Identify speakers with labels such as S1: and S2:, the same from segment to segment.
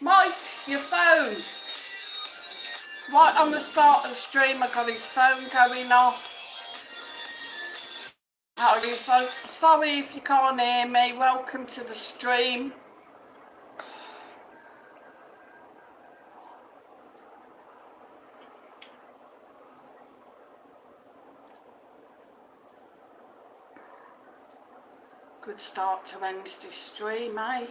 S1: Mike, your phone. Right on the start of the stream, I got his phone going off. Howdy, so sorry if you can't hear me. Welcome to the stream. Good start to Wednesday stream, eh?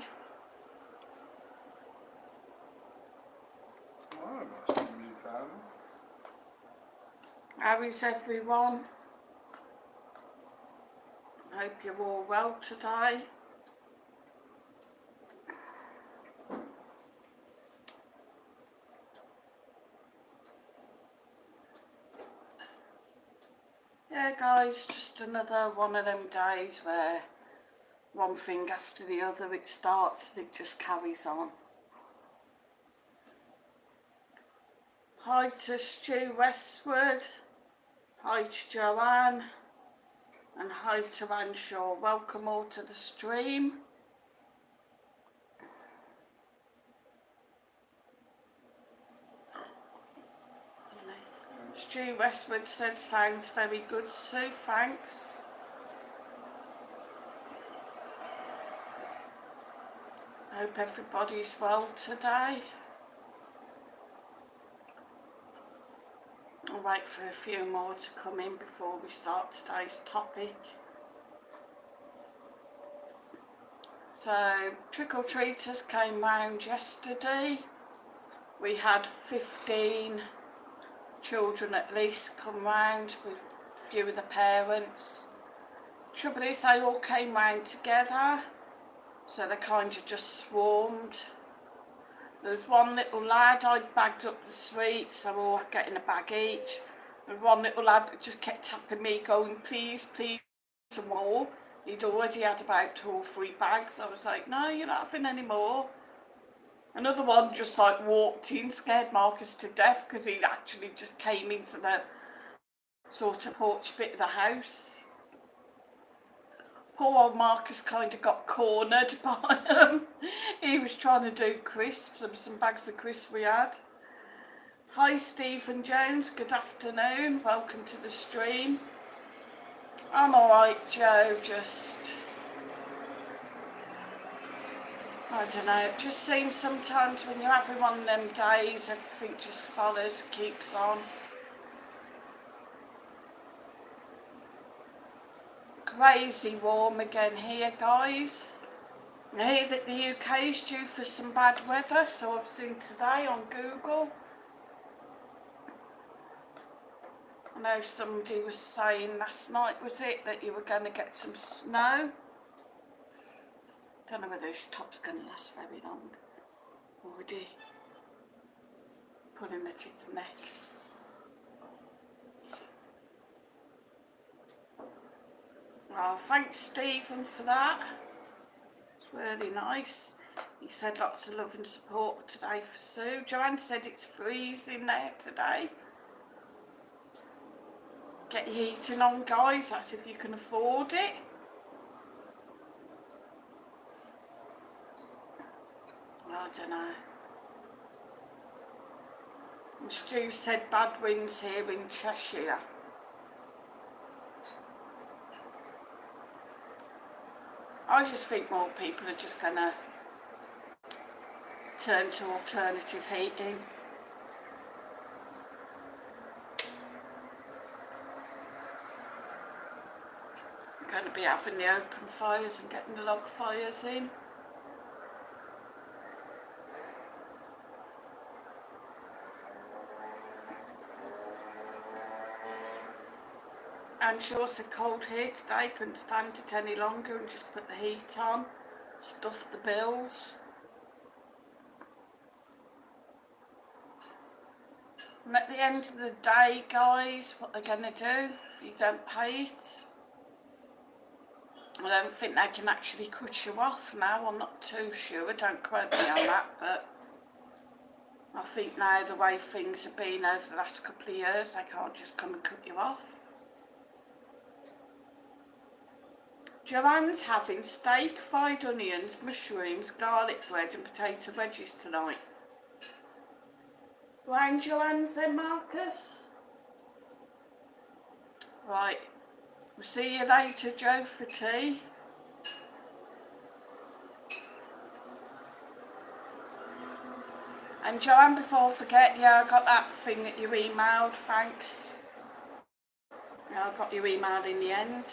S1: How is everyone? I hope you're all well today. Yeah guys, just another one of them days where one thing after the other it starts and it just carries on. Hi to Stu Westwood, hi to Joanne, and hi to Anshaw. Welcome all to the stream. Stu Westwood said, sounds very good, Sue, thanks. I hope everybody's well today. I'll wait for a few more to come in before we start today's topic. So, trick-or-treaters came round yesterday. We had 15 children at least come round with a few of the parents. Trouble is, they all came round together, so they kind of just swarmed. There was one little lad, I'd bagged up the sweets, they were all getting a bag each. There was one little lad that just kept tapping me, going, please, please, some more. He'd already had about 2 or 3 bags. I was like, no, you're not having any more. Another one just like walked in, scared Marcus to death because he actually just came into the sort of porch bit of the house. Poor old Marcus kind of got cornered by him. He was trying to do crisps and some bags of crisps we had. Hi Stephen Jones, good afternoon, welcome to the stream. I'm alright Joe, just... I don't know, it just seems sometimes when you're having one of them days, everything just follows, keeps on. Crazy warm again here, guys. I hear that the UK is due for some bad weather, so I've seen today on Google. I know somebody was saying last night, was it, that you were going to get some snow. Don't know whether this top's going to last very long. Already pulling at its neck. Oh, thanks Stephen for that. It's really nice. He said lots of love and support today for Sue. Joanne said it's freezing there today. Get your heating on guys, that's if you can afford it. I don't know. And Stu said bad winds here in Cheshire. I just think more people are just going to turn to alternative heating. I'm going to be having the open fires and getting the log fires in. And sure, it's cold here today, couldn't stand it any longer and just put the heat on, stuff the bills. And at the end of the day, guys, what they're going to do if you don't pay it, I don't think they can actually cut you off now. I'm not too sure, don't quote me on that, but I think now the way things have been over the last couple of years, they can't just come and cut you off. Joanne's having steak, fried onions, mushrooms, garlic bread and potato wedges tonight. Round Joanne's then, Marcus? Right, we'll see you later, Joe, for tea. And Joanne, before I forget, yeah, I got that thing that you emailed, thanks. Yeah, I got your email in the end.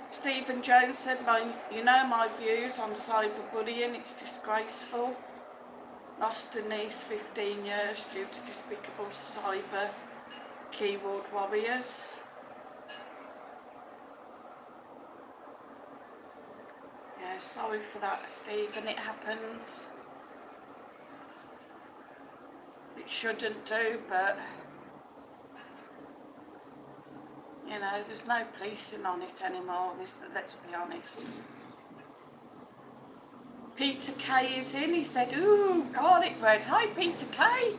S1: Stephen Jones said, you know my views on cyberbullying, it's disgraceful. Lost a niece 15 years due to despicable cyber keyboard warriors. Yeah, sorry for that, Stephen, it happens. It shouldn't do, but you know, there's no policing on it anymore, let's be honest. Peter Kay is in, he said, ooh, garlic bread. Hi, Peter Kay.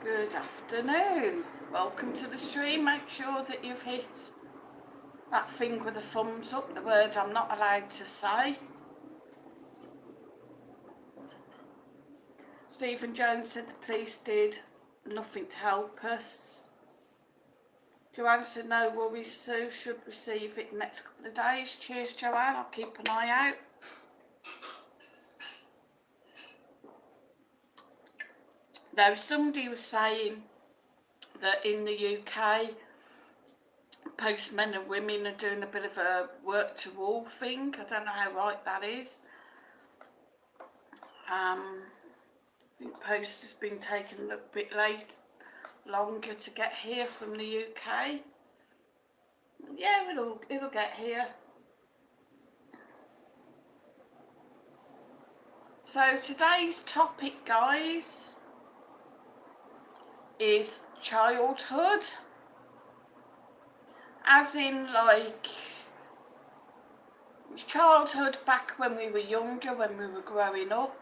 S1: Good afternoon. Welcome to the stream. Make sure that you've hit that thing with a thumbs up, the word I'm not allowed to say. Stephen Jones said the police did nothing to help us. Joanne said no worries, Sue should receive it in the next couple of days. Cheers, Joanne, I'll keep an eye out. Though somebody was saying that in the UK, postmen and women are doing a bit of a work to all thing. I don't know how right that is. I think post has been taking a little bit longer to get here from the UK. Yeah, it'll get here. So today's topic, guys, is childhood. As in, like, childhood back when we were younger, when we were growing up.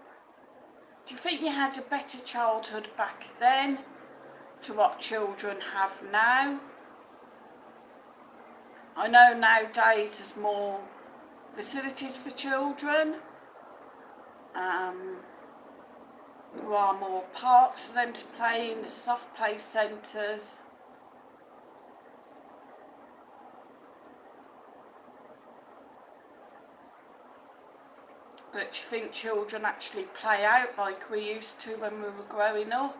S1: Do you think you had a better childhood back then to what children have now? I know nowadays there's more facilities for children. There are more parks for them to play in, the soft play centres. But do you think children actually play out like we used to when we were growing up?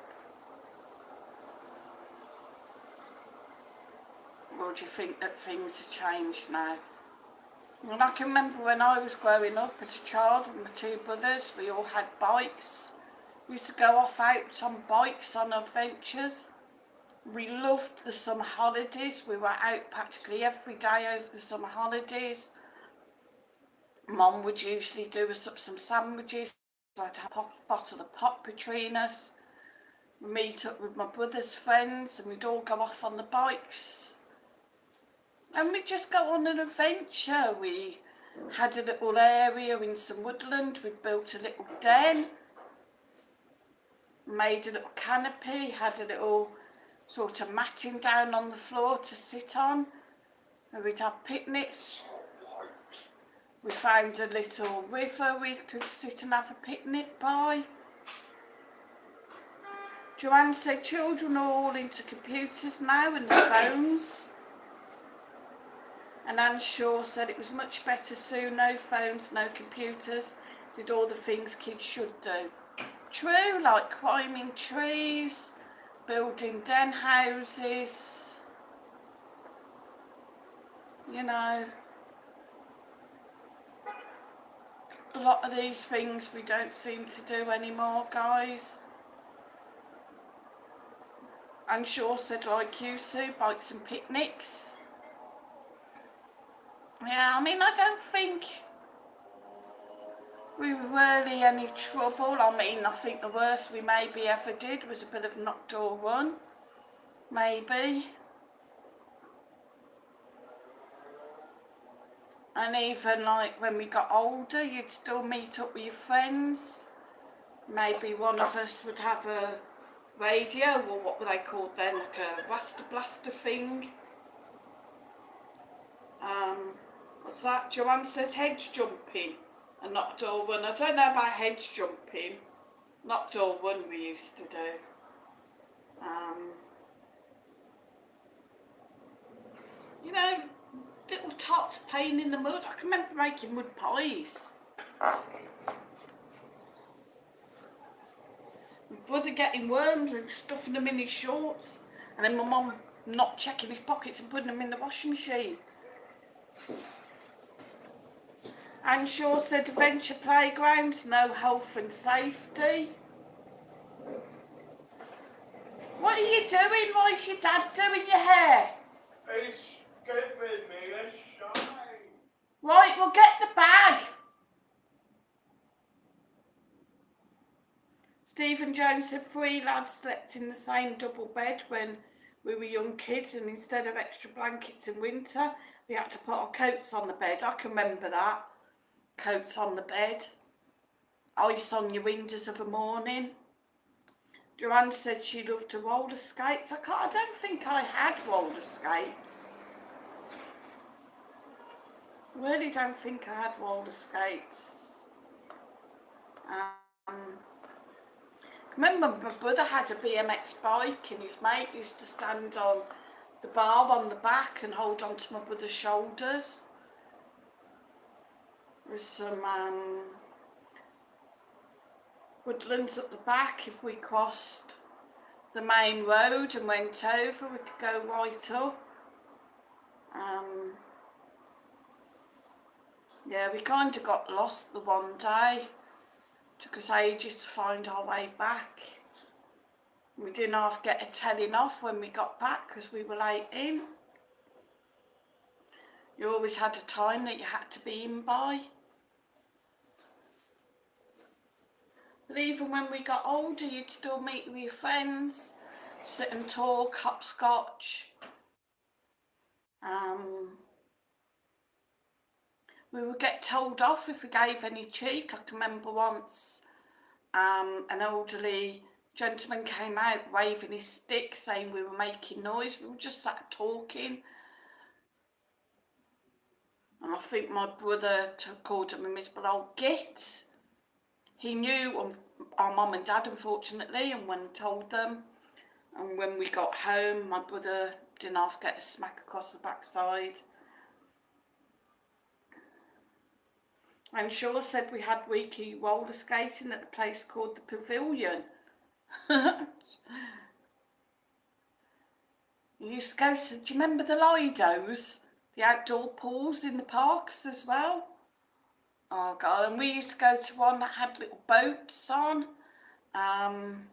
S1: Or do you think that things have changed now? And I can remember when I was growing up as a child with my two brothers, we all had bikes. We used to go off out on bikes on adventures. We loved the summer holidays. We were out practically every day over the summer holidays. Mum would usually do us up some sandwiches. I'd have a bottle of pop between us. We'd meet up with my brother's friends and we'd all go off on the bikes. And we'd just go on an adventure. We had a little area in some woodland. We built a little den. Made a little canopy. Had a little sort of matting down on the floor to sit on. And we'd have picnics. We found a little river we could sit and have a picnic by. Joanne said children are all into computers now and the phones. And Anne Shaw said it was much better, Sue, no phones, no computers, did all the things kids should do. True, like climbing trees, building den houses, you know. A lot of these things we don't seem to do anymore, guys. Anne Shaw said like you, Sue, bikes and picnics. Yeah, I mean, I don't think we were really any trouble. I mean, I think the worst we maybe ever did was a bit of knock door run, maybe. And even like when we got older, you'd still meet up with your friends. Maybe one of us would have a radio, or what were they called then, like a blaster thing. What's that? Joanne says hedge jumping and knockdoor one. I don't know about hedge jumping. Knockdoor one we used to do. You know, little tots playing in the mud. I can remember making mud pies. My brother getting worms and stuffing them in his shorts, and then my mum not checking his pockets and putting them in the washing machine. Anne Shaw said adventure playgrounds, no health and safety. What are you doing? Why is your dad doing your hair?
S2: He's giving me a shine.
S1: Right, well get the bag. Stephen Jones said 3 lads slept in the same double bed when we were young kids, and instead of extra blankets in winter, we had to put our coats on the bed. I can remember that. Coats on the bed. Ice on your windows of a morning. Joanne said she loved to roller skates. I don't think I had roller skates. I really don't think I had roller skates. Remember my brother had a BMX bike, and his mate used to stand on the bar on the back and hold on to my brother's shoulders. There's some woodlands at the back. If we crossed the main road and went over, we could go right up. Yeah, we kind of got lost the one day. Took us ages to find our way back. We didn't half get a telling off when we got back because we were late in. You always had a time that you had to be in by. But even when we got older, you'd still meet with your friends, sit and talk, hopscotch. We would get told off if we gave any cheek. I can remember once an elderly gentleman came out waving his stick saying we were making noise. We were just sat talking. And I think my brother called him a miserable old git. He knew our mum and dad, unfortunately, and when I told them. And when we got home, my brother didn't have to get a smack across the backside. And Shaw said we had weekly roller skating at a place called the Pavilion. You used to go to, do you remember the Lidos? The outdoor pools in the parks as well? Oh God, and we used to go to one that had little boats on. And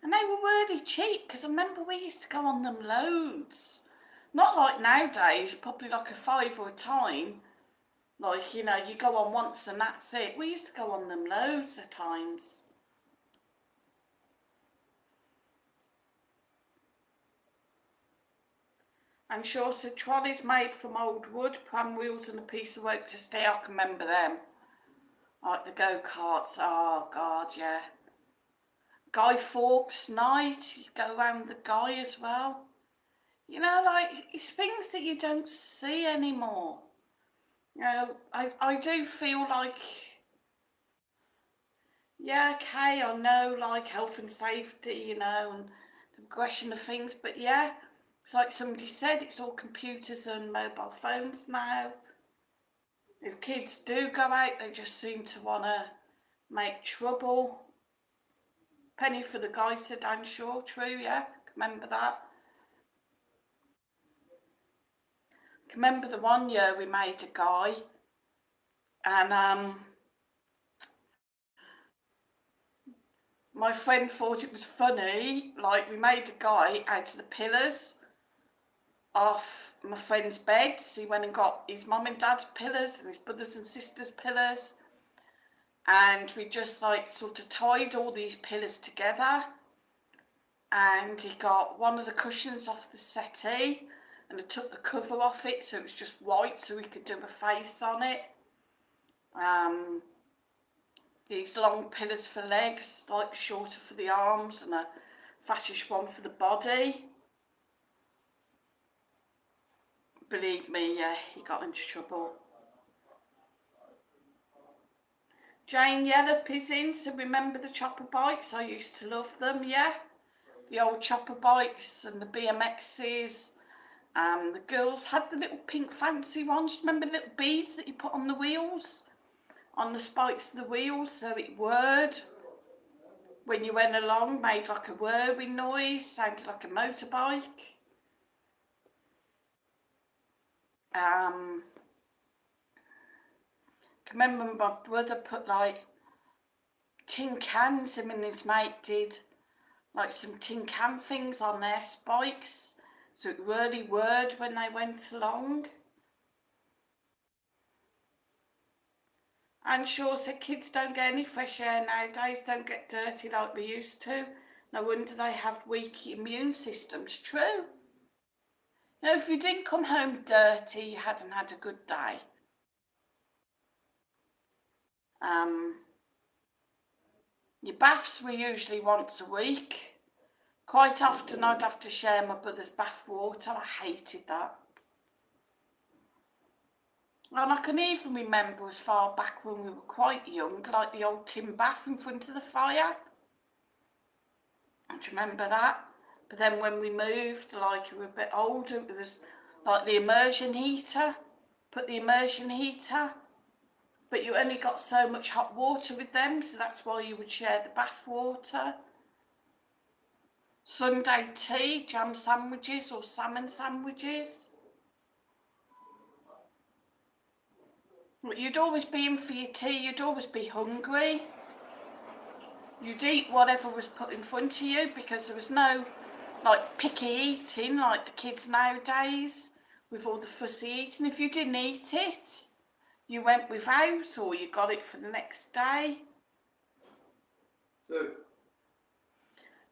S1: they were really cheap, because I remember we used to go on them loads. Not like nowadays, probably like a £5 a time. Like, you know, you go on once and that's it. We used to go on them loads of times. And Shaw said trolleys made from old wood, pram wheels and a piece of rope to steer. I can remember them. Like the go-karts. Oh God, yeah. Guy Fawkes night. You go around the Guy as well. You know, like, it's things that you don't see anymore. You know, I do feel like, yeah, okay, I know, like, health and safety, you know, and the progression of things, but yeah, it's like somebody said, it's all computers and mobile phones now. If kids do go out, they just seem to want to make trouble. Penny for the guy, said Dan Shaw, true, yeah, remember that. Remember the one year we made a guy, and my friend thought it was funny, like we made a guy out of the pillars off my friend's beds. He went and got his mum and dad's pillars and his brothers and sisters' pillars, and we just like sort of tied all these pillars together, and he got one of the cushions off the settee and I took the cover off it so it was just white so we could do a face on it. these long pillars for legs, slightly shorter for the arms, and a fattish one for the body. Believe me, yeah, he got into trouble. Jane Yellop is in, so remember the chopper bikes? I used to love them, yeah. The old chopper bikes and the BMXs. The girls had the little pink fancy ones. Remember the little beads that you put on the wheels? On the spikes of the wheels, so it whirred. When you went along, made like a whirring noise, sounded like a motorbike. I remember my brother put like tin cans, him and his mate did like some tin can things on their spikes, so it really whirred when they went along. And sure said kids don't get any fresh air nowadays, don't get dirty like we used to. No wonder they have weak immune systems. True. You know, if you didn't come home dirty, you hadn't had a good day. Your baths were usually once a week. Quite often I'd have to share my brother's bath water. I hated that. And I can even remember as far back when we were quite young, like the old tin bath in front of the fire. Do you remember that? But then when we moved, like we were a bit older, it was like the immersion heater. Put the immersion heater. But you only got so much hot water with them, so that's why you would share the bath water. Sunday tea, jam sandwiches or salmon sandwiches. You'd always be in for your tea, you'd always be hungry. You'd eat whatever was put in front of you because there was no like picky eating like the kids nowadays with all the fussy eating. If you didn't eat it, you went without or you got it for the next day.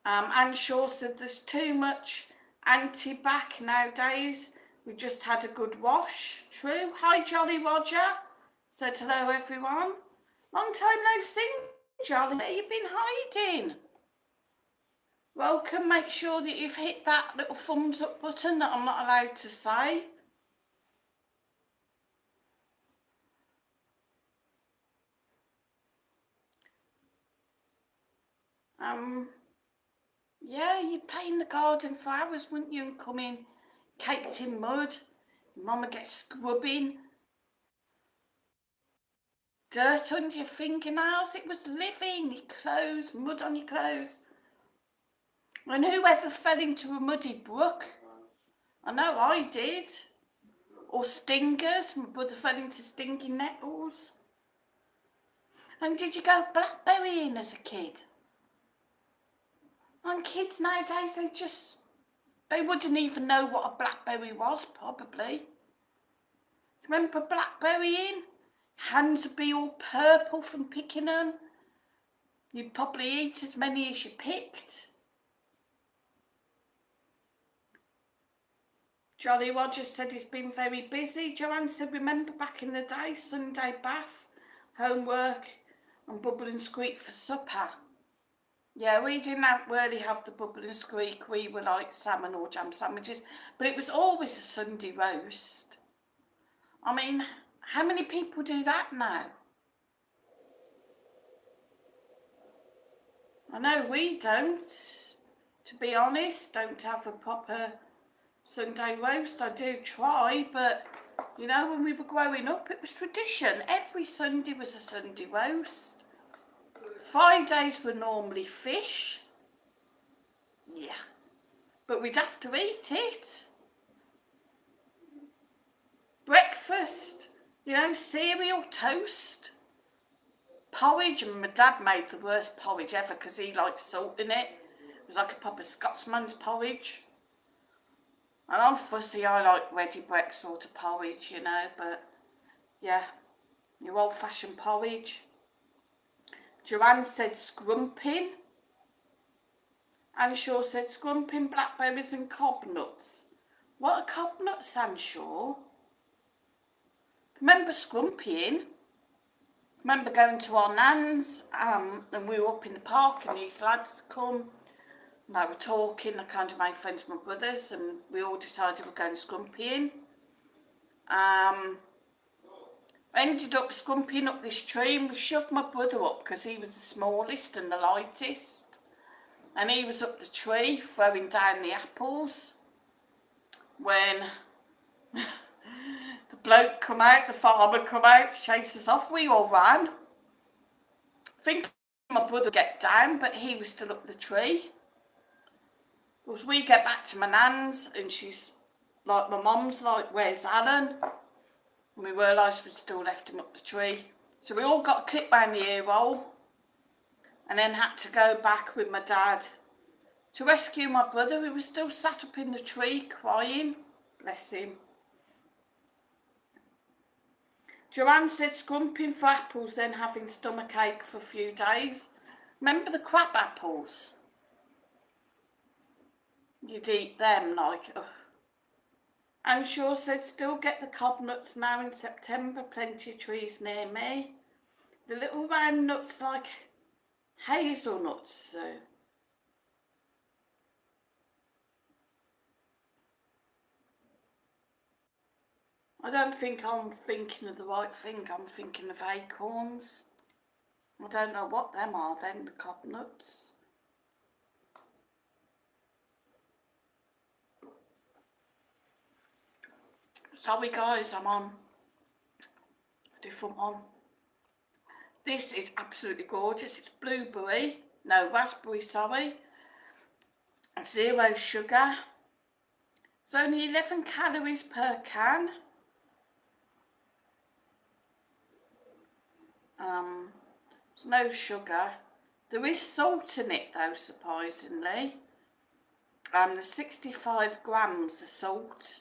S1: Anne Shaw said there's too much anti-bac nowadays. We just had a good wash. True. Hi Jolly Roger. Said hello everyone. Long time no see, Jolly. Where you been hiding? Welcome. Make sure that you've hit that little thumbs up button that I'm not allowed to say. Yeah, you'd play in the garden for hours, wouldn't you, and come in caked in mud. Your mama gets scrubbing. Dirt under your fingernails. It was living. Your clothes, mud on your clothes. And whoever fell into a muddy brook? I know I did. Or stingers. My brother fell into stinging nettles. And did you go blackberrying as a kid? And kids nowadays, they wouldn't even know what a blackberry was, probably. Remember blackberrying? Hands would be all purple from picking them. You'd probably eat as many as you picked. Jolly Rogers said he's been very busy. Joanne said, remember back in the day, Sunday bath, homework and bubble and squeak for supper. Yeah, we didn't really have the bubble and squeak. We were like salmon or jam sandwiches, but it was always a Sunday roast. I mean, how many people do that now? I know we don't, to be honest, don't have a proper Sunday roast. I do try, but you know, when we were growing up, it was tradition. Every Sunday was a Sunday roast. Fridays were normally fish. Yeah, but we'd have to eat it. Breakfast, you know, cereal, toast, porridge, and my dad made the worst porridge ever because he liked salt in it. It was like a proper Scotsman's porridge. And I'm fussy, I like ready break sort of porridge, you know, but yeah, your old-fashioned porridge. Joanne said scrumping. Anshaw said scrumping, blackberries and cob nuts. What are cob nuts, Anshaw? Remember scrumping? remember going to our nan's, and we were up in the park and these lads come and they were talking. I kind of made friends with my brothers and we all decided we're going scrumpying. I ended up scrumping up this tree and we shoved my brother up because he was the smallest and the lightest, and he was up the tree throwing down the apples when the bloke come out, the farmer come out, chase us off. We all ran, thinking my brother would get down, but he was still up the tree. As we get back to my nan's and she's like, my mum's like, where's Alan? And we realised we'd still left him up the tree. So we all got a clip round the ear roll and then had to go back with my dad to rescue my brother, who was still sat up in the tree crying. Bless him. Joanne said scrumping for apples, then having stomachache for a few days. Remember the crab apples? You'd eat them like... Ugh. And Shaw said still get the cob nuts now in September, plenty of trees near me. The little round nuts like hazelnuts, Sue. I don't think I'm thinking of the right thing. I'm thinking of acorns. I don't know what them are then, the cob nuts. Sorry guys, I'm on a different one. This is absolutely gorgeous. It's raspberry, sorry. 0 sugar. It's only 11 calories per can. There's no sugar. There is salt in it though, surprisingly. There's 65 grams of salt.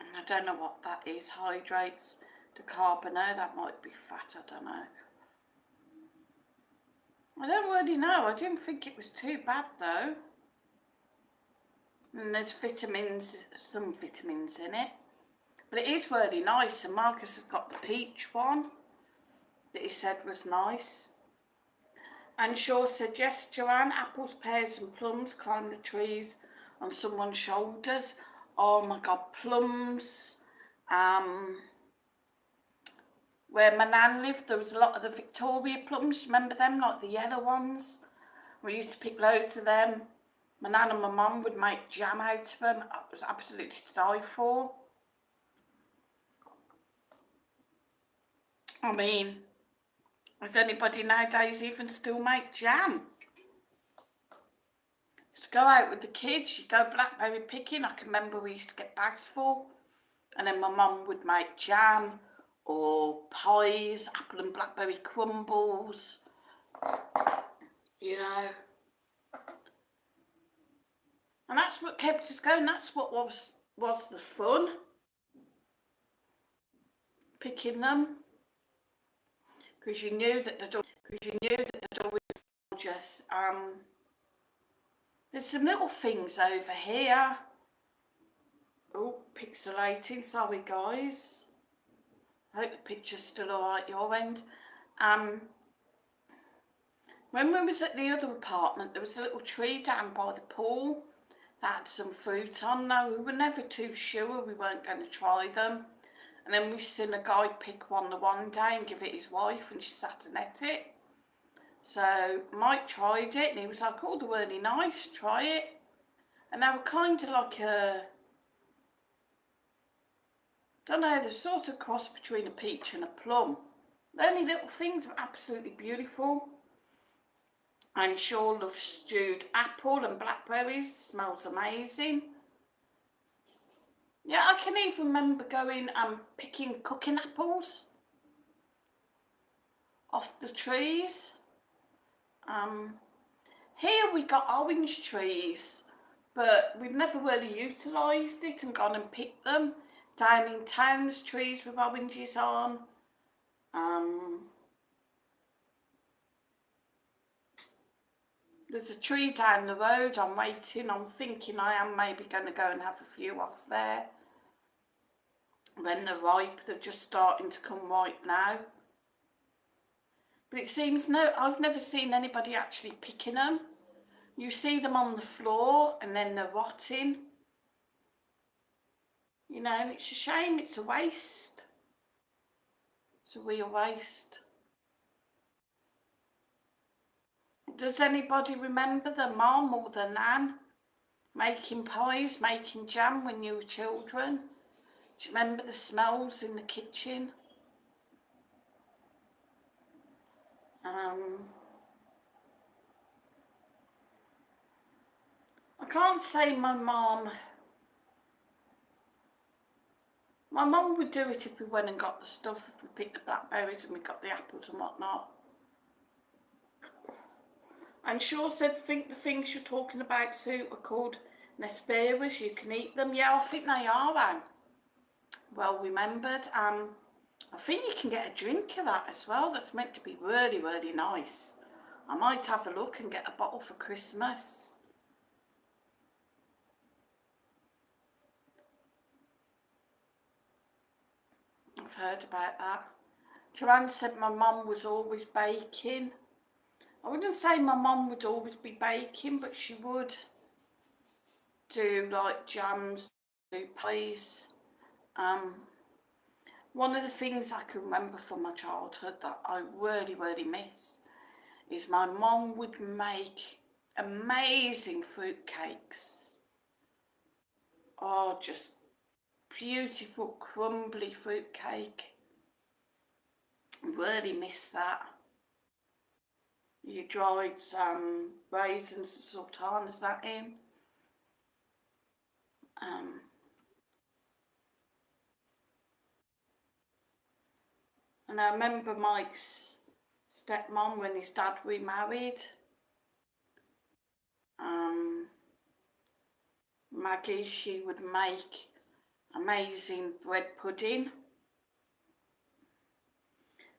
S1: And I don't know what that is. Hydrates to carbonate. That might be fat, I don't know. I don't really know. I didn't think it was too bad though. And there's vitamins, some vitamins in it. But it is really nice. And Marcus has got the peach one that he said was nice. And Shaw said, yes, Joanne, apples, pears and plums climb the trees on someone's shoulders. Oh my God, plums. Where my nan lived, there was a lot of the Victoria plums. Remember them, like the yellow ones? We used to pick loads of them. My nan and my mum would make jam out of them. It was absolutely to die for. I mean, does anybody nowadays even still make jam? Just go out with the kids, you go blackberry picking. I can remember we used to get bags full, and then my mum would make jam or pies, apple and blackberry crumbles, you know. And that's what kept us going. That's what was the fun, picking them, because you knew that they'd always be gorgeous. There's some little things over here. Oh, pixelating, sorry guys. I hope the picture's still alright your end. When we was at the other apartment, there was a little tree down by the pool that had some fruit on. Now, we were never too sure we weren't going to try them. And then we seen a guy pick one the one day and give it his wife, and she sat and ate it. So Mike tried it and he was like, oh, they're really nice, try it. And they were kind of like a, don't know, they're sort of cross between a peach and a plum. The only little things were absolutely beautiful. And Shaw loves stewed apple and blackberries, smells amazing. Yeah, I can even remember going and picking cooking apples off the trees. Here we got orange trees, but we've never really utilised it and gone and picked them. Down in towns, trees with oranges on. There's a tree down the road. I'm waiting. I'm thinking I am maybe going to go and have a few off there. When they're ripe, they're just starting to come ripe now. But it seems I've never seen anybody actually picking them. You see them on the floor and then they're rotting. You know, and it's a shame, it's a waste. It's a real waste. Does anybody remember the mum or the nan making pies, making jam when you were children? Do you remember the smells in the kitchen? I can't say my mum would do it if we went and got the stuff, if we picked the blackberries and we got the apples and whatnot. And Shaw said, think the things you're talking about, Sue, are called nesperas. You can eat them. Yeah, I think they are, Anne. Well remembered. I think you can get a drink of that as well. That's meant to be really, really nice. I might have a look and get a bottle for Christmas. I've heard about that. Joanne said my mum was always baking. I wouldn't say my mum would always be baking, but she would do like jams, do pies. One of the things I can remember from my childhood that I really, really miss is my mum would make amazing fruit cakes. Oh, just beautiful crumbly fruit cake. Really miss that. You dried some raisins and sultanas that in. And I remember Mike's stepmom when his dad remarried. Maggie, she would make amazing bread pudding.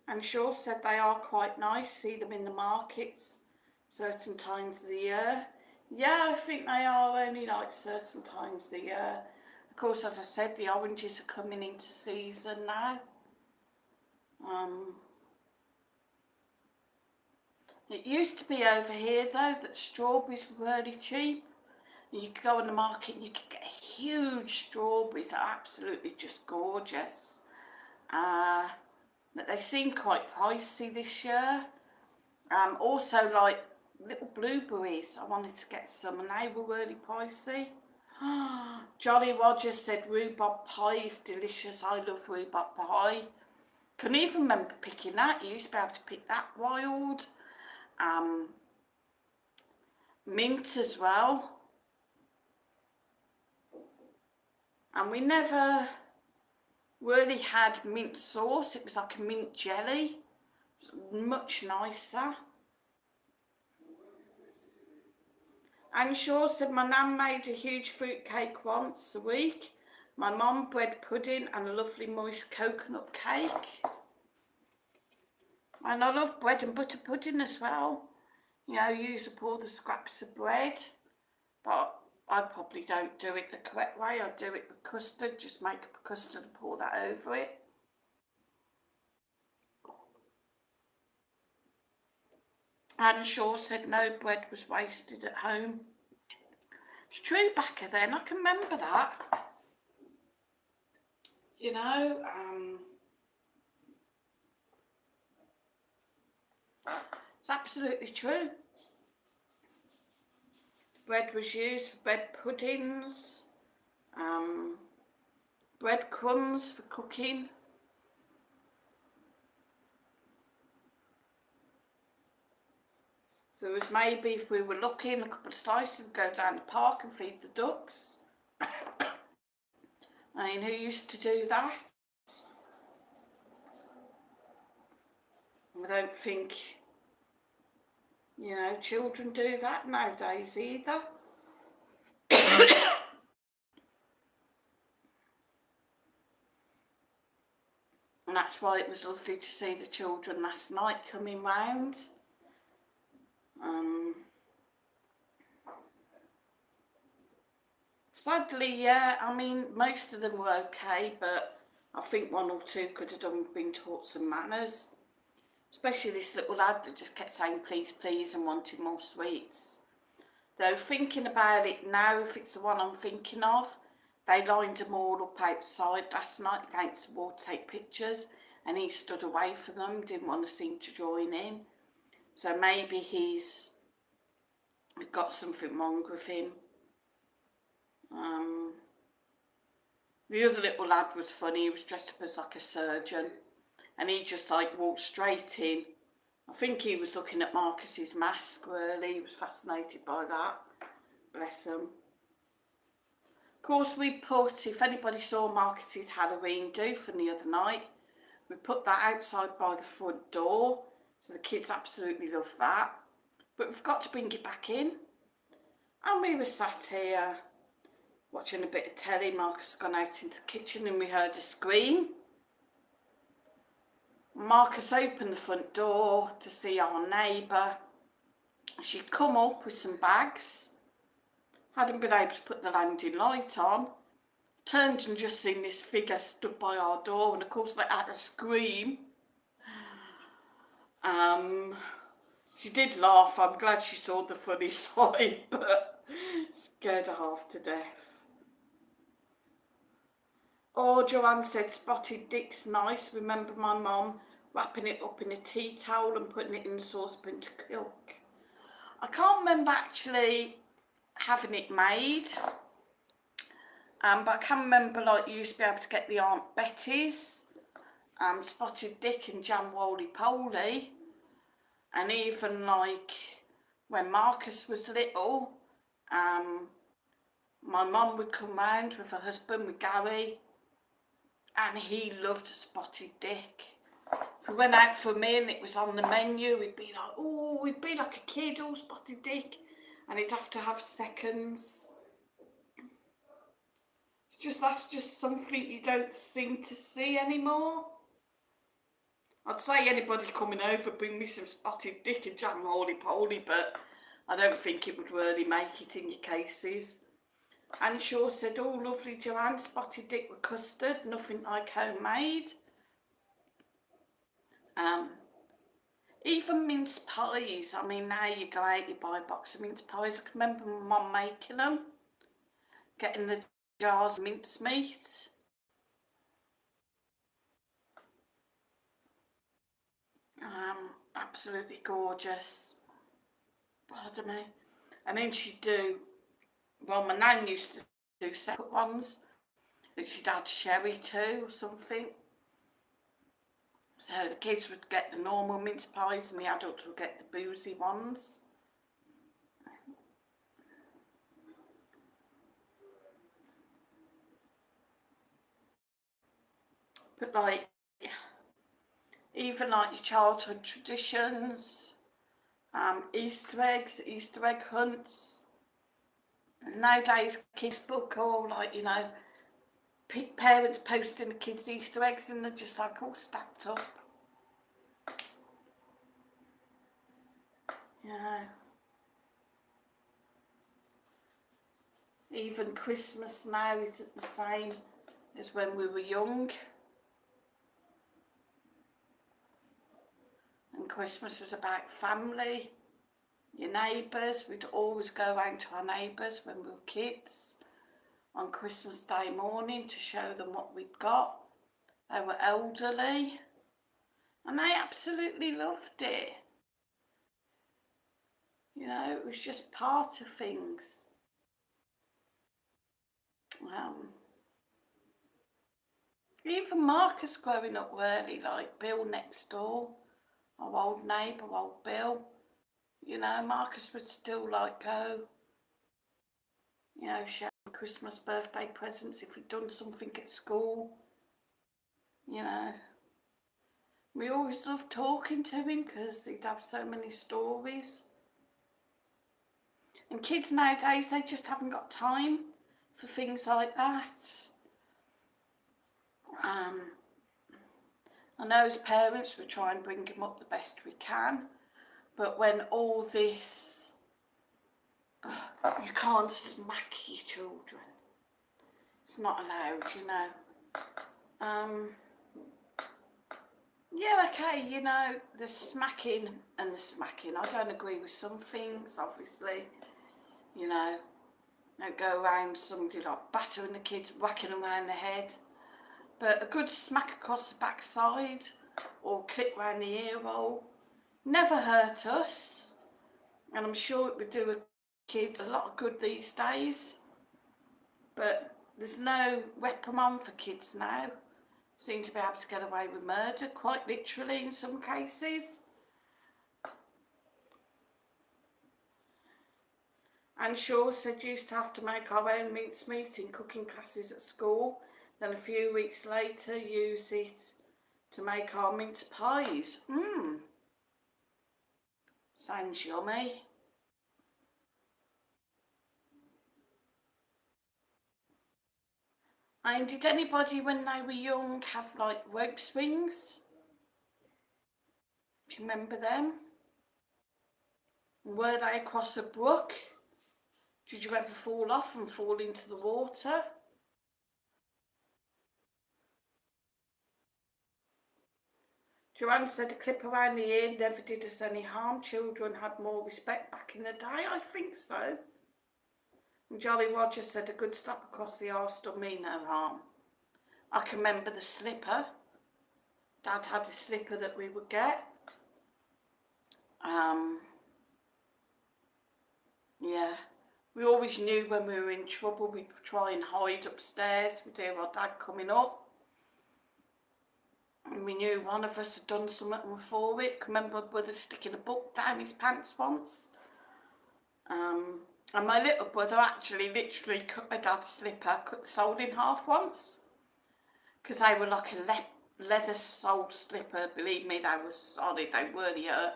S1: And Shaw said they are quite nice, see them in the markets certain times of the year. Yeah, I think they are only like certain times of the year. Of course, as I said, the oranges are coming into season now. It used to be over here though that strawberries were really cheap. You could go on the market and you could get huge strawberries that are absolutely just gorgeous. But they seem quite pricey this year. Also like little blueberries, I wanted to get some and they were really pricey. Jolly Roger said rhubarb pie is delicious. I love rhubarb pie. Can even remember picking that. You used to be able to pick that wild. Mint as well. And we never really had mint sauce. It was like a mint jelly. It was much nicer. And Shaw said my nan made a huge fruit cake once a week. My mum bread pudding and a lovely moist coconut cake. And I love bread and butter pudding as well. You know, use up all the scraps of bread. But I probably don't do it the correct way. I do it with custard, just make up a custard and pour that over it. And Shaw said no bread was wasted at home. It's true, Becca, then. I can remember that. You know, it's absolutely true. Bread was used for bread puddings, bread crumbs for cooking. There was maybe, if we were lucky, a couple of slices, we'd go down the park and feed the ducks. I mean, who used to do that? I don't think, you know, children do that nowadays either. And that's why it was lovely to see the children last night coming round. Sadly, yeah, I mean, most of them were okay, but I think one or two could have been taught some manners. Especially this little lad that just kept saying please, please and wanting more sweets. Though thinking about it now, if it's the one I'm thinking of, they lined them all up outside last night against the wall to take pictures, and he stood away from them, didn't want to seem to join in. So maybe he's got something wrong with him. The other little lad was funny. He was dressed up as like a surgeon, and he just like walked straight in. I think he was looking at Marcus's mask, really. He was fascinated by that. Bless him. Of course, we put, if anybody saw Marcus's Halloween do from the other night, we put that outside by the front door. So the kids absolutely love that. But we've got to bring it back in. And we were sat here watching a bit of telly. Marcus had gone out into the kitchen and we heard a scream. Marcus opened the front door to see our neighbour. She'd come up with some bags. Hadn't been able to put the landing light on. Turned and just seen this figure stood by our door, and of course they had a scream. She did laugh. I'm glad she saw the funny side, but scared her half to death. Oh, Joanne said spotted dick's nice. Remember my mum wrapping it up in a tea towel and putting it in the saucepan to cook. I can't remember actually having it made, but I can remember like you used to be able to get the Aunt Betty's spotted dick and jam roly-poly. And even like when Marcus was little, my mum would come round with her husband, with Gary, and he loved spotted dick. If we went out for a meal and it was on the menu, we'd be like, oh, we'd be like a kid, all spotted dick, and he'd have to have seconds. That's just something you don't seem to see anymore. I'd say anybody coming over, bring me some spotted dick and jam roly-poly, but I don't think it would really make it in your cases. And Shaw said, oh, lovely Joanne, spotted dick with custard, nothing like homemade. Even mince pies. I mean, now you go out, you buy a box of mince pies. I can remember my mum making them, getting the jars of mince meat. Absolutely gorgeous. Pardon me. And then she'd do, well, my nan used to do separate ones. She'd add sherry too or something. So the kids would get the normal mince pies and the adults would get the boozy ones. But like, even like your childhood traditions, Easter eggs, Easter egg hunts. Nowadays kids book all like, you know, parents posting the kids Easter eggs and they're just like all stacked up. You know. Even Christmas now isn't the same as when we were young. And Christmas was about family, your neighbours. We'd always go round to our neighbours when we were kids on Christmas Day morning to show them what we'd got. They were elderly and they absolutely loved it. You know, it was just part of things. Even Marcus growing up really, like Bill next door, our old neighbour, old Bill, you know, Marcus would still like go, you know, share Christmas birthday presents if we'd done something at school, you know. We always loved talking to him because he'd have so many stories. And kids nowadays, they just haven't got time for things like that. I know as parents we try and bring them up the best we can, but when all this, you can't smack your children, it's not allowed, you know. Yeah, okay, you know, the smacking and the smacking. I don't agree with some things, obviously. You know, don't go around somebody like battering the kids, whacking them around the head. But a good smack across the backside or clip round the ear roll never hurt us. And I'm sure it would do a kid a lot of good these days. But there's no reprimand for kids now. Seem to be able to get away with murder, quite literally in some cases. And Shaw said you used to have to make our own mincemeat in cooking classes at school, then a few weeks later use it to make our mince pies. Sounds yummy. And did anybody when they were young have like rope swings? Do you remember them? Were they across a brook? Did you ever fall off and fall into the water? Joanne said a clip around the ear never did us any harm. Children had more respect back in the day. I think so. And Jolly Roger said a good slap across the arse done me no harm. I can remember the slipper. Dad had a slipper that we would get. Yeah. We always knew when we were in trouble we'd try and hide upstairs. We'd hear our dad coming up. And we knew one of us had done something before it. I can remember my brother sticking a book down his pants once. And my little brother actually literally cut my dad's slipper, cut the sole in half once. Because they were like a leather soled slipper. Believe me, they were solid, they really hurt.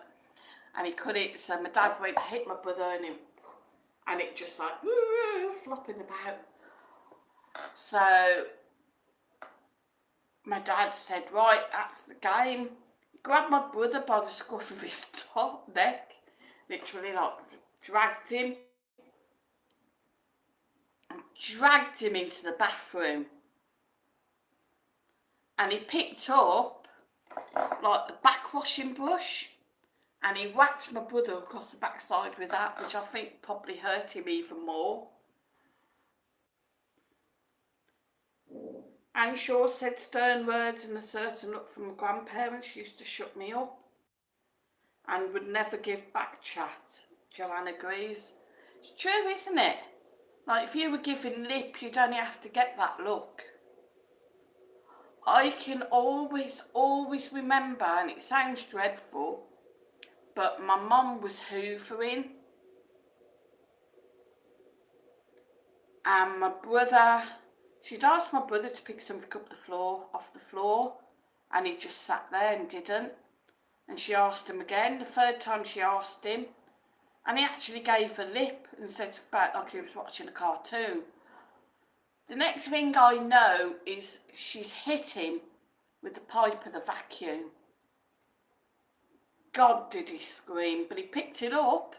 S1: And he cut it, so my dad went to hit my brother and it just like flopping about. So my dad said, right, that's the game. He grabbed my brother by the scruff of his top neck, literally like dragged him into the bathroom. And he picked up like the backwashing brush and he whacked my brother across the backside with that, which I think probably hurt him even more. Anne Shaw said stern words and a certain look from my grandparents used to shut me up and would never give back chat. Joanne agrees. It's true, isn't it? Like if you were giving lip, you'd only have to get that look. I can always remember, and it sounds dreadful, but my mum was hoovering and my brother, she'd asked my brother to pick something up off the floor and he just sat there and didn't. And she asked him again, the third time she asked him, and he actually gave her lip and said about like he was watching a cartoon. The next thing I know is she's hit him with the pipe of the vacuum. God, did he scream, but he picked it up.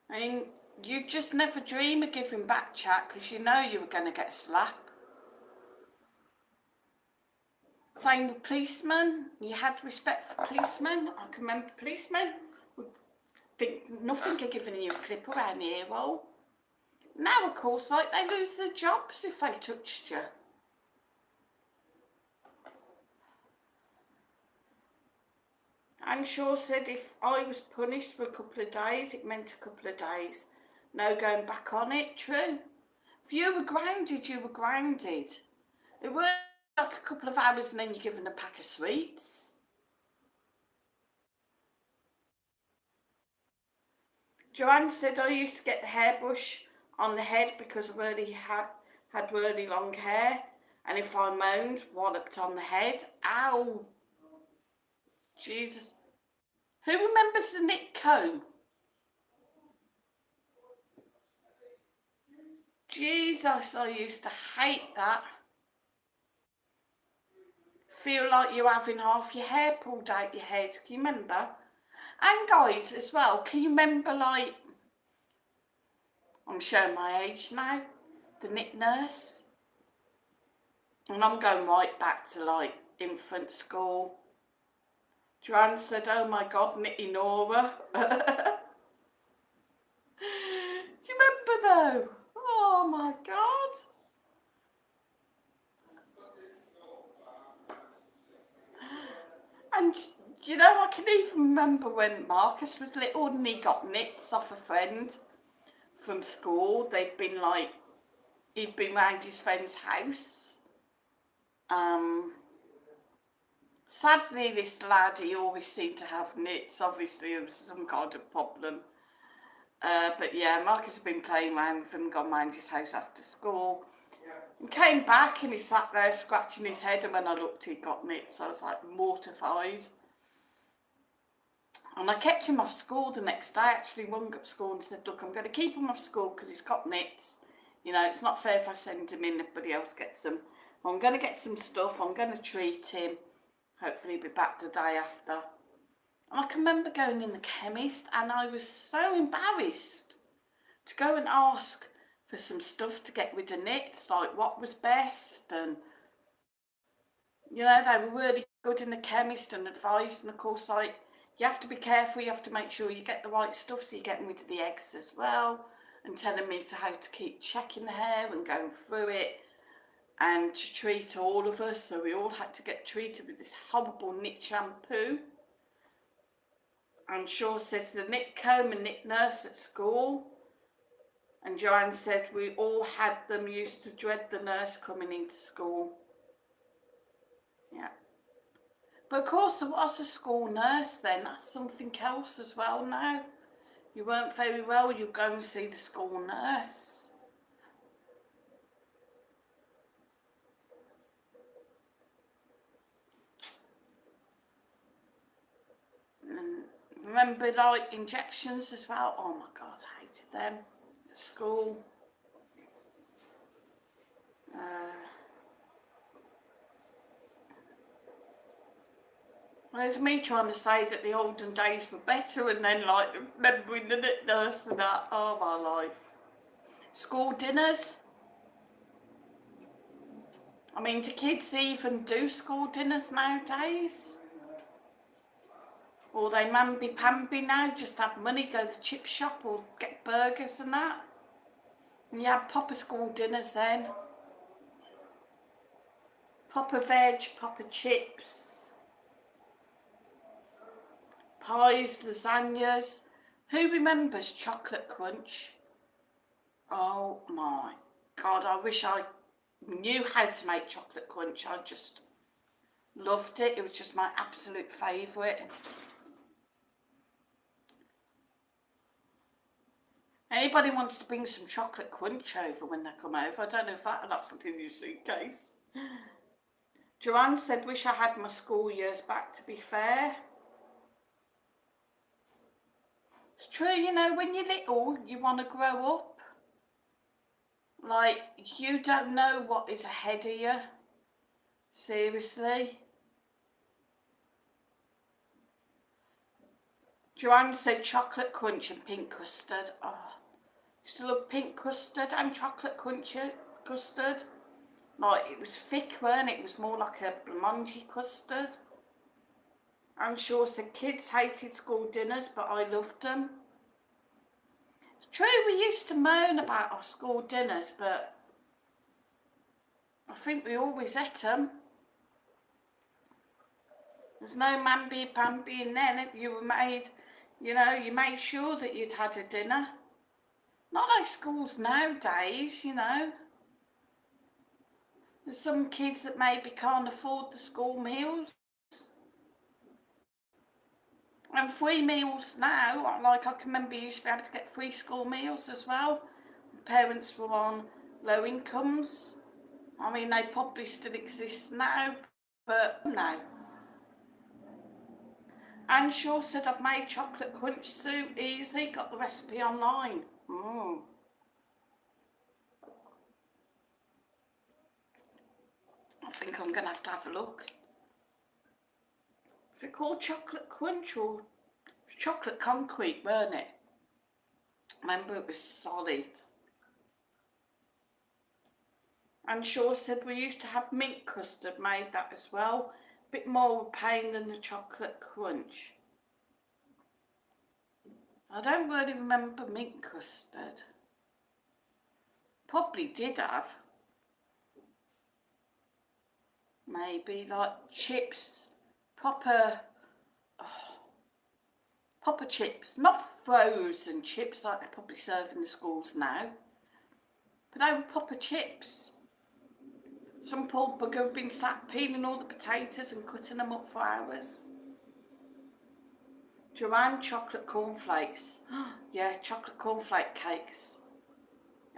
S1: I mean, you just never dream of giving back chat because you know you were going to get a slap. Same with policemen. You had respect for policemen. I can remember policemen would think nothing of giving you a clip around the ear roll. Now, of course, like they lose their jobs if they touched you. Anne Shaw said if I was punished for a couple of days, it meant a couple of days. No going back on it. True. If you were grounded, you were grounded. It weren't like a couple of hours and then you're given a pack of sweets. Joanne said I used to get the hairbrush on the head because I really had really long hair, and if I moaned, walloped on the head. Ow! Jesus. Who remembers the Nick comb? Jesus, I used to hate that. Feel like you're having half your hair pulled out your head. Can you remember? And guys, as well, can you remember like I'm showing my age now. The knit nurse. And I'm going right back to like infant school. Joanne said, oh my God, knitting Nora. Do you remember though? Oh my God. And you know, I can even remember when Marcus was little and he got knits off a friend from school. He'd been round his friend's house. Sadly, this lad, he always seemed to have knits. Obviously, it was some kind of problem. But yeah, Marcus had been playing around with him, gone round his house after school. And came back and he sat there scratching his head, and when I looked, he'd got knits. I was like mortified. And I kept him off school the next day. I actually rung up school and said, look, I'm going to keep him off school because he's got knits. You know, it's not fair if I send him in, everybody else gets them. I'm going to get some stuff, I'm going to treat him. Hopefully he'll be back the day after. And I can remember going in the chemist and I was so embarrassed to go and ask for some stuff to get rid of knits, like what was best. And, you know, they were really good in the chemist and advised. And of course, like, you have to be careful, you have to make sure you get the right stuff so you're getting rid of the eggs as well. And telling me how to keep checking the hair and going through it. And to treat all of us, so we all had to get treated with this horrible knit shampoo. And Shaw says the knit comb and knit nurse at school. And Joanne said we all had them, used to dread the nurse coming into school. Yeah. But of course there was a school nurse then, that's something else as well now. You weren't very well, you go and see the school nurse. Remember like injections as well? Oh my God, I hated them at school. There's me trying to say that the olden days were better and then like remembering the knit nurse and that. Oh my life. School dinners. I mean, do kids even do school dinners nowadays? Or they mamby-pamby now, just have money, go to the chip shop or get burgers and that. And you have proper school dinners then. Proper veg, proper chips. Pies, lasagnas. Who remembers chocolate crunch? Oh my God, I wish I knew how to make chocolate crunch. I just loved it. It was just my absolute favourite. Anybody wants to bring some chocolate crunch over when they come over? I don't know if that's not in your suitcase. Joanne said, wish I had my school years back, to be fair. It's true, you know, when you're little, you want to grow up. Like, you don't know what is ahead of you. Seriously. Joanne said chocolate crunch and pink custard. Oh, used to love pink custard and chocolate crunch custard. Like, it was thick, weren't it? It was more like a blancmange custard. I'm sure said kids hated school dinners, but I loved them. It's true, we used to moan about our school dinners, but I think we always ate them. There's no mamby-pamby in then. You were made, you know, you made sure that you'd had a dinner. Not like schools nowadays, you know. There's some kids that maybe can't afford the school meals. And free meals now, like I can remember you used to be able to get free school meals as well. Parents were on low incomes. I mean, they probably still exist now, but no. Anne Shaw said, I've made chocolate crunch Sue easy, got the recipe online. I think I'm going to have a look. Is it called chocolate crunch or chocolate concrete, weren't it? Remember, it was solid. And Shaw said we used to have mint custard, made that as well. Bit more pain than the chocolate crunch. I don't really remember mint custard. Probably did have. Maybe like chips, proper chips, not frozen chips like they probably serve in the schools now, but they were proper chips. Some poor bugger had been sat peeling all the potatoes and cutting them up for hours. Joanne, chocolate cornflakes. Yeah, chocolate cornflake cakes.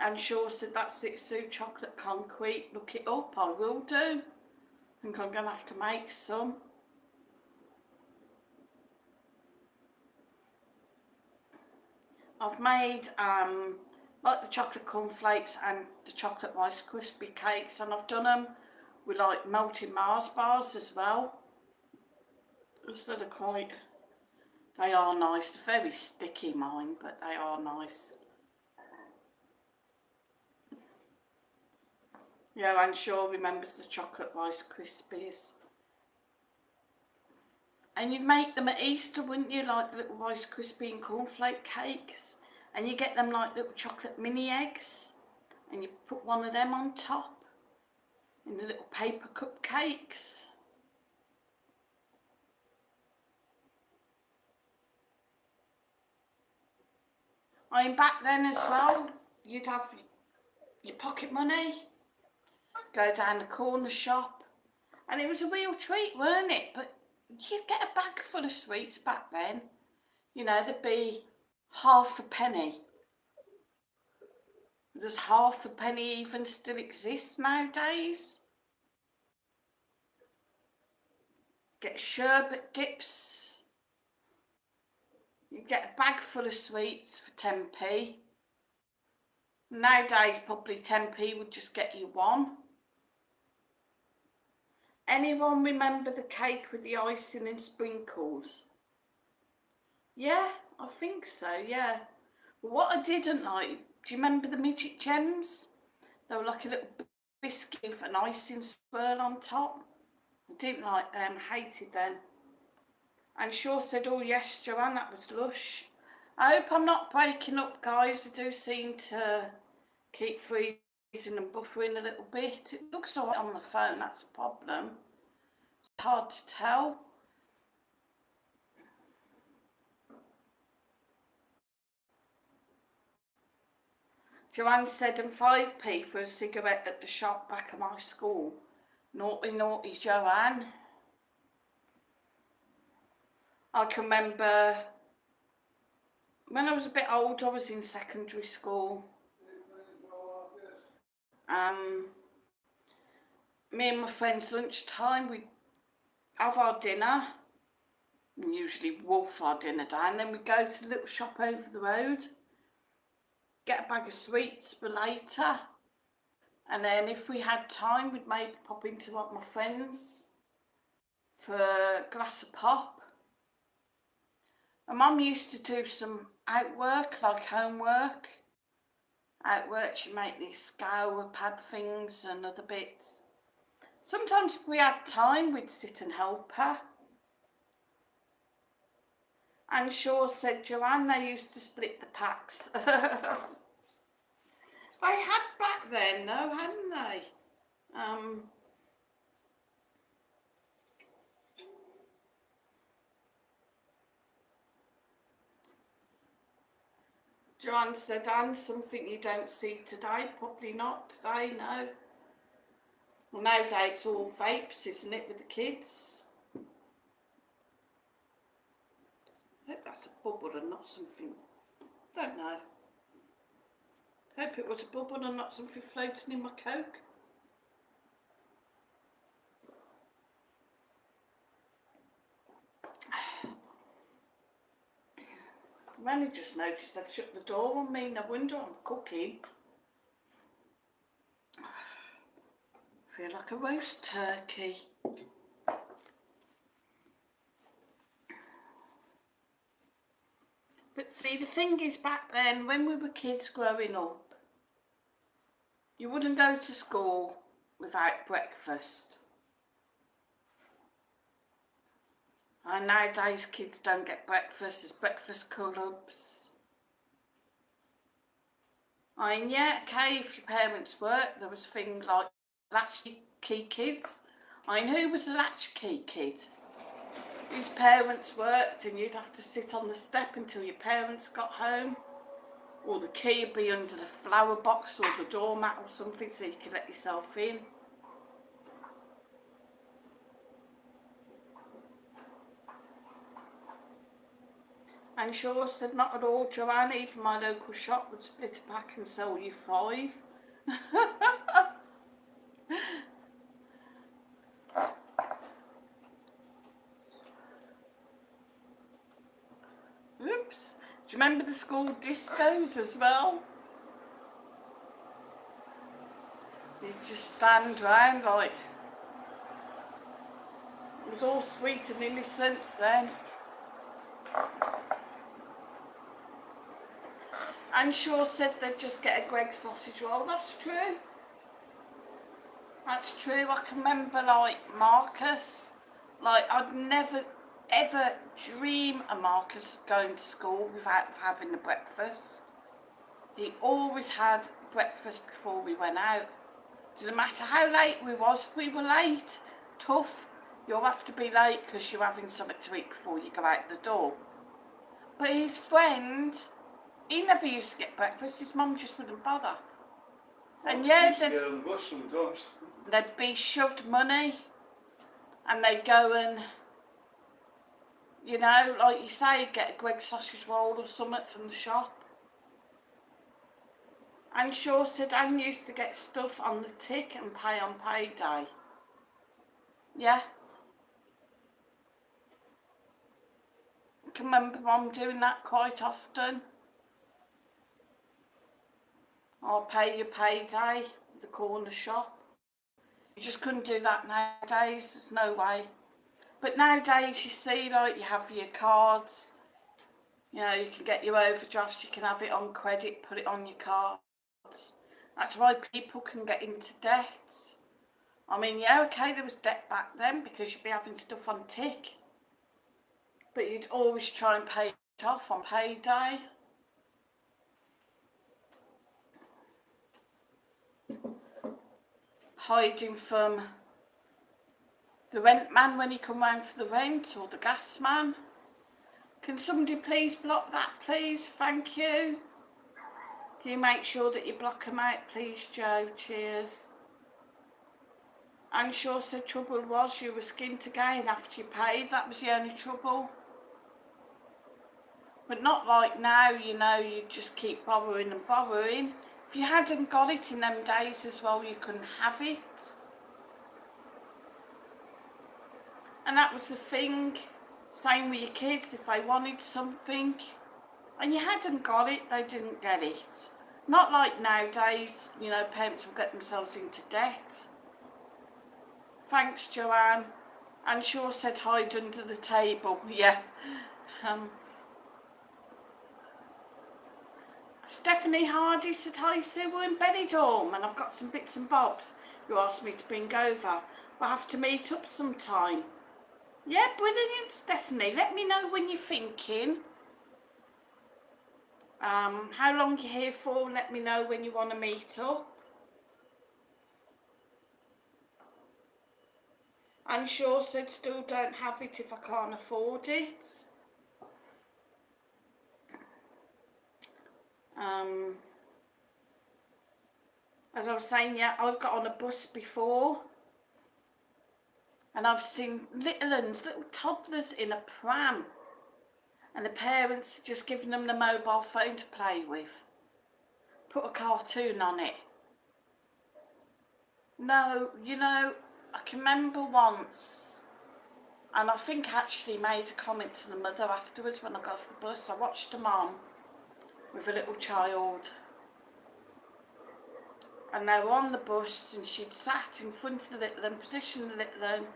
S1: And Shaw said, that's it, Sue, chocolate concrete. Look it up, I will do. I think I'm going to have to make some. I've made like the chocolate cornflakes and the chocolate Rice Krispie cakes, and I've done them with like melted Mars bars as well. So they are nice. They're very sticky, mine, but they are nice. Yeah, I'm sure remembers the chocolate Rice Krispies. And you'd make them at Easter, wouldn't you? Like the little Rice Krispie and cornflake cakes. And you get them like little chocolate mini eggs. And you put one of them on top. In the little paper cupcakes. I mean, back then as well, you'd have your pocket money, go down the corner shop, and it was a real treat, weren't it? But you'd get a bag full of sweets back then. You know, there'd be half a penny. Does half a penny even still exist nowadays? Get sherbet dips. You get a bag full of sweets for 10p. Nowadays, probably 10p would just get you one. Anyone remember the cake with the icing and sprinkles? Yeah, I think so, yeah. What I didn't like, do you remember the midget gems? They were like a little biscuit with an icing swirl on top. I didn't like them, hated them. And Shaw said, oh yes, Joanne, that was lush. I hope I'm not breaking up, guys. I do seem to keep freezing and buffering a little bit. It looks all right on the phone, that's a problem. It's hard to tell. Joanne said, and 5p for a cigarette at the shop back at my school. Naughty, naughty Joanne. I can remember when I was a bit old, I was in secondary school. Me and my friends, lunchtime, we'd have our dinner, and usually wolf our dinner down, then we'd go to the little shop over the road, get a bag of sweets for later, and then if we had time, we'd maybe pop into like my friends for a glass of pop. My mum used to do some outwork, like homework. Outwork, she'd make these scour pad things and other bits. Sometimes if we had time, we'd sit and help her. And Shaw said, Joanne, they used to split the packs. They had back then, though, hadn't they? Joanne said, Anne, something you don't see today. Probably not today, no. Well, nowadays it's all vapes, isn't it, with the kids? I hope that's a bubble and not something, don't know. Hope it was a bubble and not something floating in my Coke. I've only just noticed I've shut the door on me, no wonder I'm cooking. I feel like a roast turkey. But see, the thing is, back then, when we were kids growing up, you wouldn't go to school without breakfast. And nowadays kids don't get breakfast, there's breakfast clubs. I mean, yeah, okay, if your parents work, there was things like latchkey kids. I mean, who was a latchkey kid? Whose parents worked and you'd have to sit on the step until your parents got home. Or the key would be under the flower box or the doormat or something so you could let yourself in. And sure said, not at all, Joanne, even my local shop would split a pack and sell you 5. Oops. Do you remember the school discos as well? You just stand round like... It was all sweet and innocent then. And sure said they'd just get a Greggs sausage roll. That's true. That's true. I can remember like Marcus. Like I'd never ever dream of Marcus going to school without having the breakfast. He always had breakfast before we went out. Doesn't matter how late we were late. Tough. You'll have to be late because you're having something to eat before you go out the door. But his friend, he never used to get breakfast. His mum just wouldn't bother. And yeah, they'd be shoved money and they'd go and, you know, like you say, get a Greggs sausage roll or something from the shop. And sure said Anne used to get stuff on the tick and pay on payday. Yeah. I can remember Mum doing that quite often. I'll pay your payday at the corner shop. You just couldn't do that nowadays, there's no way. But nowadays you see, like, you have your cards, you know, you can get your overdrafts, you can have it on credit, put it on your cards. That's why people can get into debt. I mean, yeah, okay, there was debt back then because you'd be having stuff on tick. But you'd always try and pay it off on payday. Hiding from the rent man when he come round for the rent, or the gas man. Can somebody please block that, please? Thank you. Can you make sure that you block them out, please, Joe? Cheers. And sure said trouble was you were skint again after you paid. That was the only trouble. But not like now, you know, you just keep borrowing and borrowing. If you hadn't got it in them days as well, you couldn't have it. And that was the thing. Same with your kids, if they wanted something and you hadn't got it, they didn't get it. Not like nowadays, you know, parents will get themselves into debt. Thanks, Joanne. And sure said hide under the table. Yeah. Stephanie Hardy said, hi Sue, we're in Benidorm and I've got some bits and bobs you asked me to bring over. We'll have to meet up sometime. Yeah, brilliant, Stephanie. Let me know when you're thinking. How long you're here for, let me know when you want to meet up. And sure said still don't have it if I can't afford it. As I was saying, yeah, I've got on a bus before and I've seen little toddlers in a pram and the parents just giving them the mobile phone to play with. Put a cartoon on it. No, you know, I can remember once, and I think I actually made a comment to the mother afterwards when I got off the bus. I watched a mum with a little child and they were on the bus and she'd sat in front of the little one, positioned the little one,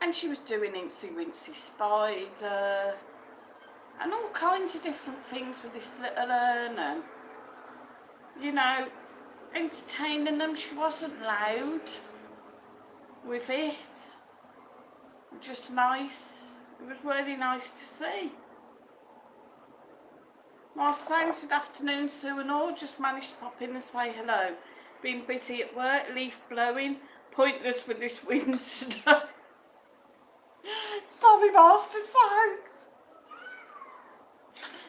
S1: and she was doing Incy Wincy Spider and all kinds of different things with this little one. And, you know, entertaining them. She wasn't loud with it. Just nice. It was really nice to see. My thanks, good afternoon, Sue and all. Just managed to pop in and say hello. Been busy at work, leaf blowing. Pointless with this wind today. Sorry, Master Sounds.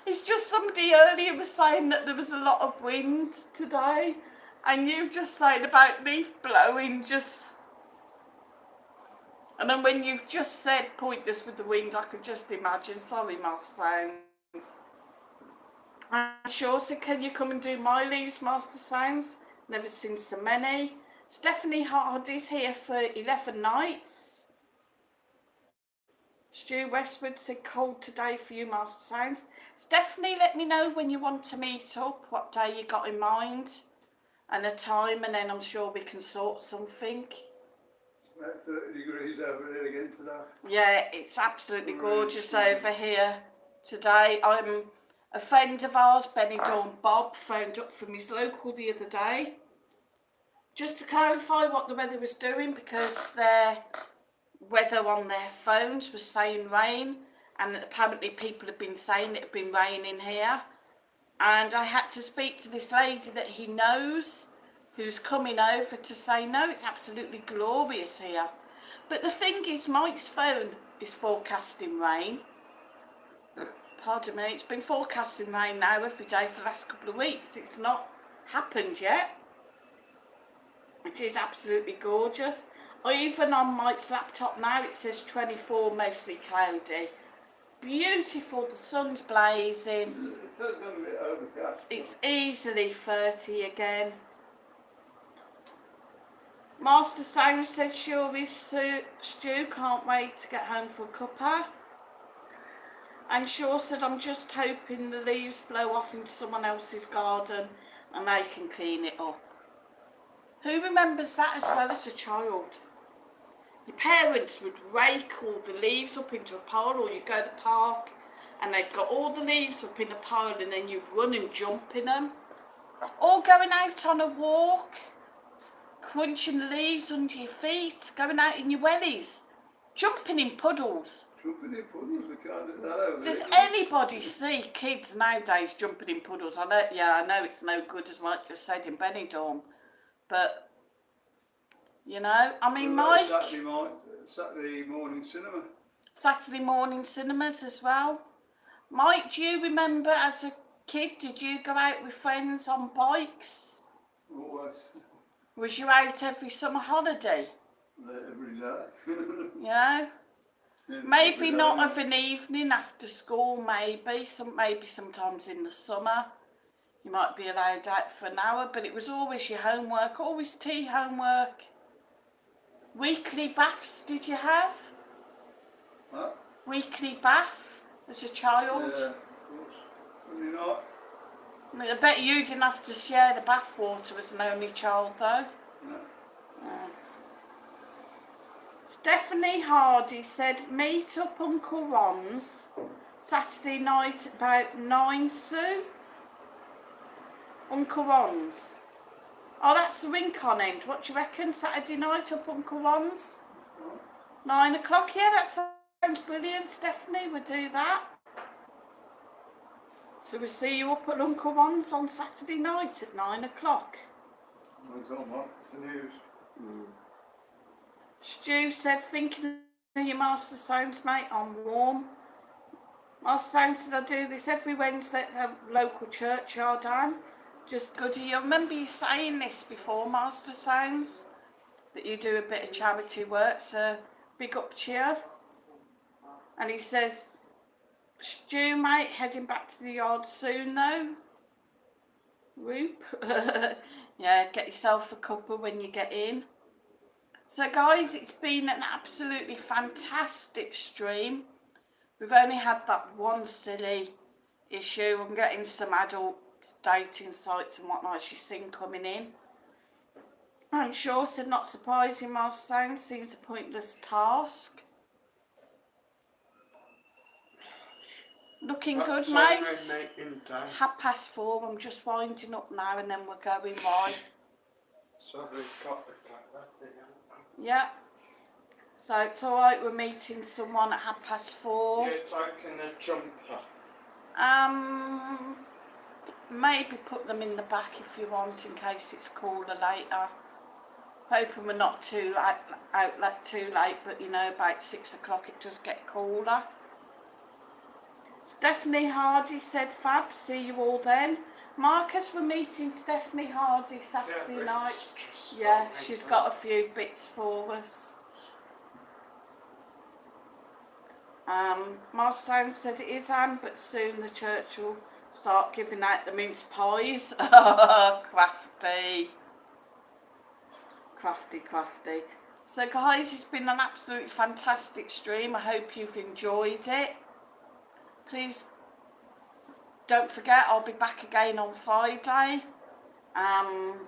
S1: It's just somebody earlier was saying that there was a lot of wind today. And you just saying about leaf blowing just... And then when you've just said pointless with the wind, I could just imagine. Sorry, Master Sounds. And sure, so can you come and do my leaves, Master Sounds? Never seen so many. Stephanie Hardy's here for 11 nights. Stu Westwood said cold today for you, Master Sounds. Stephanie, let me know when you want to meet up, what day you got in mind, and a time, and then I'm sure we can sort something.
S3: About 30 degrees over here again today.
S1: Yeah, it's absolutely gorgeous over here today. A friend of ours, Benidorm Bob, phoned up from his local the other day just to clarify what the weather was doing, because their weather on their phones was saying rain, and apparently people have been saying it had been raining here. And I had to speak to this lady that he knows, who's coming over to say, no, it's absolutely glorious here. But the thing is, Mike's phone is forecasting rain. Pardon me, it's been forecasting rain now every day for the last couple of weeks. It's not happened yet. It is absolutely gorgeous. Even on Mike's laptop now, it says 24, mostly cloudy. Beautiful, the sun's blazing.
S3: It has gone a bit overcast.
S1: It's easily 30 again. Master Sound said sure is Stu, can't wait to get home for a cuppa. And Shaw said I'm just hoping the leaves blow off into someone else's garden and they can clean it up. Who remembers that as well as a child? Your parents would rake all the leaves up into a pile, or you'd go to the park and they'd got all the leaves up in a pile and then you'd run and jump in them. Or going out on a walk, crunching the leaves under your feet, going out in your wellies, jumping in puddles.
S3: Jumping in puddles, we can't do that over
S1: Does
S3: here.
S1: anybody see kids nowadays jumping in puddles? I know it's no good, as Mike just said, in Benidorm. But, you know, I mean,
S3: What about
S1: Mike...
S3: Saturday morning cinema.
S1: Saturday morning cinemas as well. Mike, do you remember as a kid, did you go out with friends on bikes?
S3: Always.
S1: Was you out every summer holiday?
S3: Every day.
S1: You know?
S3: Yeah,
S1: Maybe not of an evening after school, maybe sometimes in the summer. You might be allowed out for an hour, but it was always your homework, always tea homework. Weekly baths, did you have?
S3: What?
S1: Weekly bath as a child?
S3: Yeah, of course. Sunday night.
S1: I bet you didn't have to share the bath water as an only child, though.
S3: No.
S1: Stephanie Hardy said, meet up Uncle Ron's Saturday night about 9, Sue. Uncle Ron's. Oh, that's the Rincon end. What do you reckon? Saturday night up Uncle Ron's? 9 o'clock? Yeah, that sounds brilliant, Stephanie. We'll do that. So we'll see you up at Uncle Ron's on Saturday night at 9 o'clock.
S3: It's on what? It's the news.
S1: Stu said, thinking of your Master Sounds, mate, I'm warm. Master Sounds said, I do this every Wednesday at the local churchyard, Anne. Just good of you. I remember you saying this before, Master Sounds, that you do a bit of charity work, so big up to you. And he says, Stu, mate, heading back to the yard soon, though. Whoop. Yeah, get yourself a cuppa when you get in. So, guys, it's been an absolutely fantastic stream. We've only had that one silly issue. I'm getting some adult dating sites and whatnot she's seen coming in. I'm sure said not surprising, Master Sound seems a pointless task. Looking good, mate. 4:30. I'm just winding up now and then we're going by.
S2: Sorry, got the cat that thing.
S1: Yeah. So it's alright, we're meeting someone at 4:30.
S2: Yeah, taking a jumper.
S1: Maybe put them in the back if you want, in case it's cooler later. Hoping we're not too late, but you know, about 6 o'clock it does get cooler. Stephanie Hardy said, Fab, see you all then. Marcus, we're meeting Stephanie Hardy Saturday night. Yeah, she's got a few bits for us. Marcel said it is Anne, but soon the church will start giving out the mince pies. Crafty. Crafty. So guys, it's been an absolutely fantastic stream. I hope you've enjoyed it. Please don't forget, I'll be back again on Friday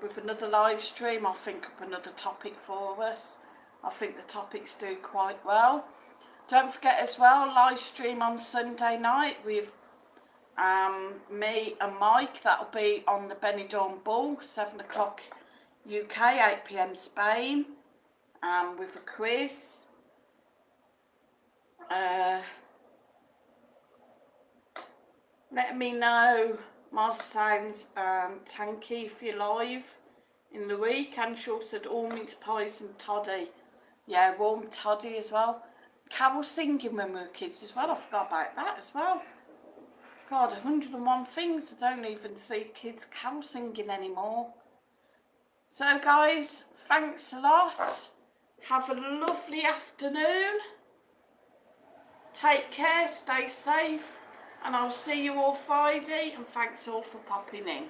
S1: with another live stream. I'll think up another topic for us. I think the topics do quite well. Don't forget as well, live stream on Sunday night with me and Mike. That'll be on the Benidorm Bull, 7 o'clock UK, 8 PM Spain, with a quiz. Let me know, Master Sounds Tanky, if you're live in the week. And she also said all mince pies and toddy. Yeah, warm toddy as well. Carol singing when we were kids as well. I forgot about that as well. God, 101 things. I don't even see kids carol singing anymore. So guys, thanks a lot. Have a lovely afternoon. Take care, stay safe. And I'll see you all Friday. And thanks all for popping in.